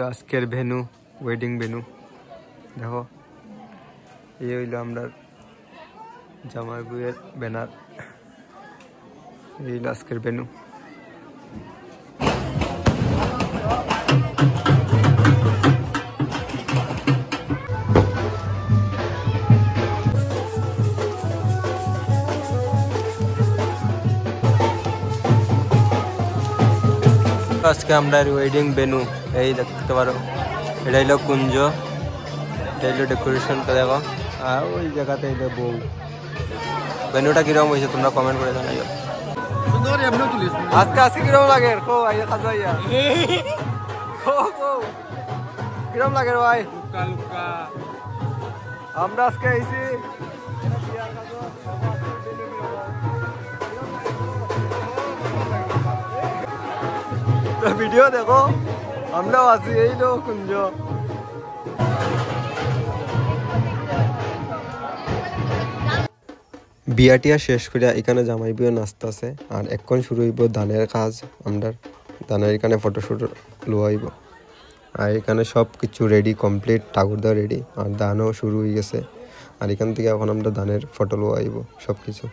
হইলো আজকের venue, wedding venue. দেখো এই হইলো আমরা জামাই বউয়ের ব্যানার। এই হইলো আজকের ভেনু। আজকে আমরা ওয়েডিং ভেনু এই দেখতে পারো, এটা হইলো কুঞ্জ, এটা হইলো ডেকোরেশনটা দেখো, আর ওই জায়গাতে হইলো বউ। ভেনুটা কিরকম হয়েছে তোমরা কমেন্ট করে জানাইও। আজকে কিরকম লাগে কিরকম লাগে ভাই? আমরা আজকে আইছি ভিডিও দেখো, আমরাও আছি এই লো কুঞ্জ। বিয়াটিয়া শেষ করিয়া এখানে জামাই বিয়ে নাচতে আছে, আর এখন শুরু হইব ধানের কাজ। আমরা ধানের এখানে ফটোশুট লোয়াইব, আর এখানে সব কিছু রেডি কমপ্লিট, ঠাকুর দেওয়া রেডি, আর ধানও শুরু হয়ে গেছে। আর এখান থেকে এখন আমরা ধানের ফটো লোয়াইব সব কিছু।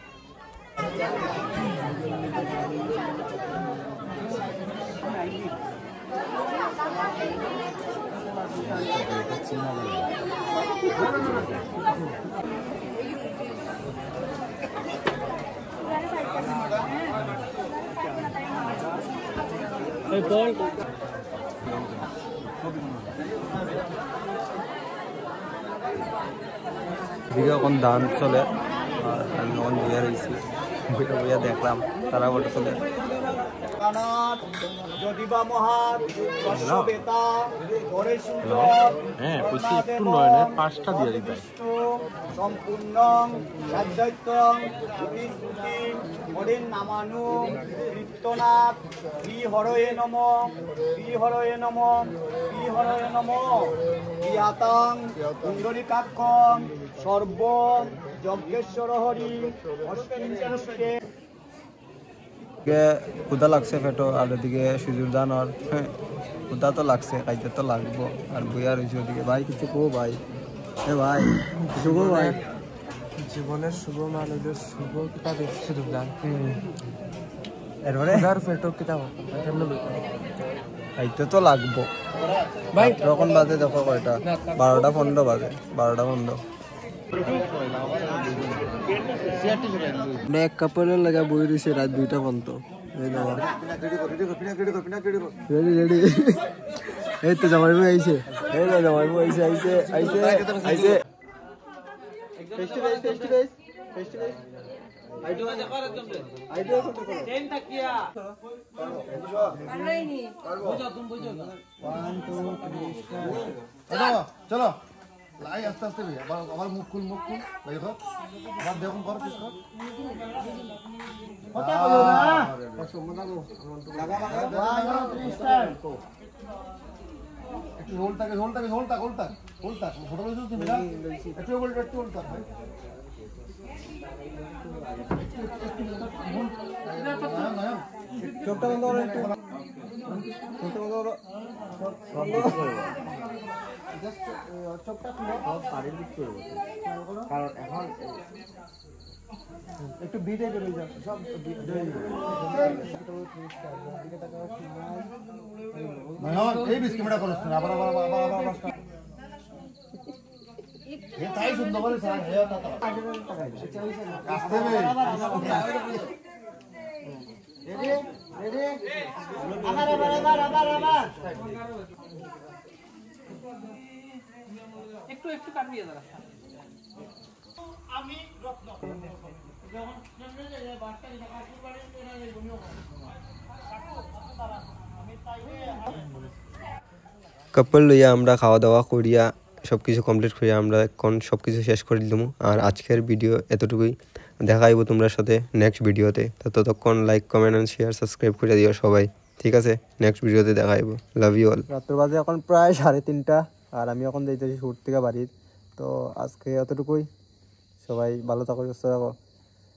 এদিকে এখন দান চলে, আর আমি যখন বইয়া রয়েছি বইয়া দেখলাম তারা ফটো চলে। পাঁচটা দিয়ে দিতে সম্পূর্ণ নামানু কীর্তনাথ শ্রী হরয়ে নম, শ্রী হরয়ে নম, শ্রী হরয়ে নম, ইয়াতাং পুণ্ডরীকাক্ষং সর্ব যজ্ঞেশ্বর হরি অষ্টিঞ্চে। ক্ষুদা লাগছে পেটো, আর ওদিকে সুজুর দান, আর ক্ষুদা তো লাগছে, খাইতে তো লাগবো। আর বইয়া রয়েছে ওদিকে। ভাই কিছু কো ভাই, এ ভাই কিছু কো ভাই। জীবনের শুভ মানুষের শুভ কিতাবে সুজুর দান, এরপরে পেটো কিতাব খাইতে তো লাগবো ভাই। তখন বাজে দেখো কয়টা, 12:15 বাজে, 12:15। এক কাপড়ের লাগা বই রয়েছে রাত 2টা পর্যন্ত। এই তো জামাই বউ আইছে, এই তো জামাই বউ আইছে, আইছে আইছে আইছে। চলো লাই আস্তে আস্তে আবার মুখ খুল, মুখ খুল দেখো, আবার দেখুন করো কিছু একটু হোল থাকে, হোল থাকে, হোল থাক, হোল থাক, হোল থাক, ফটো লইছো তুমি না, একটু হোল, একটু হোল থাক ভাই। চোখটা বন্ধ করো, একটু চোখটা বন্ধ করো, চোখটা খুলে পাড়ির দিক করে বসে, কারণ এখন একটু বিটে বেরিয়ে যাচ্ছে সব। এই বিস ক্যামেরা করছ না, আবার আবার আবার আবার এ তাই সুন্দর বলে স্যার হে না তো আসতে হবে। রেডি রেডি, আবার আবার আবার আবার আবার একটু একটু কাটিয়ে দাও। আমি রত্ন যখন বাচ্চা ঠাকুর বাড়ি কাপল লইয়া আমরা খাওয়া দাওয়া করিয়া সব কিছু কমপ্লিট করিয়া আমরা এখন সব কিছু শেষ করে দিলাম। আর আজকের ভিডিও এতটুকুই, দেখাইব তোমরা সাথে নেক্সট ভিডিওতে। তো ততক্ষণ like comment and share subscribe করে দিও সবাই, ঠিক আছে? নেক্সট ভিডিওতে দেখাইব। Love you all. রাত্র বাজে এখন প্রায় 3:30, আর আমি এখন যাইতেছি শুট থেকে বাড়ির। তো আজকে এতটুকুই, সবাই ভালো থাকো, সুস্থ থাকো।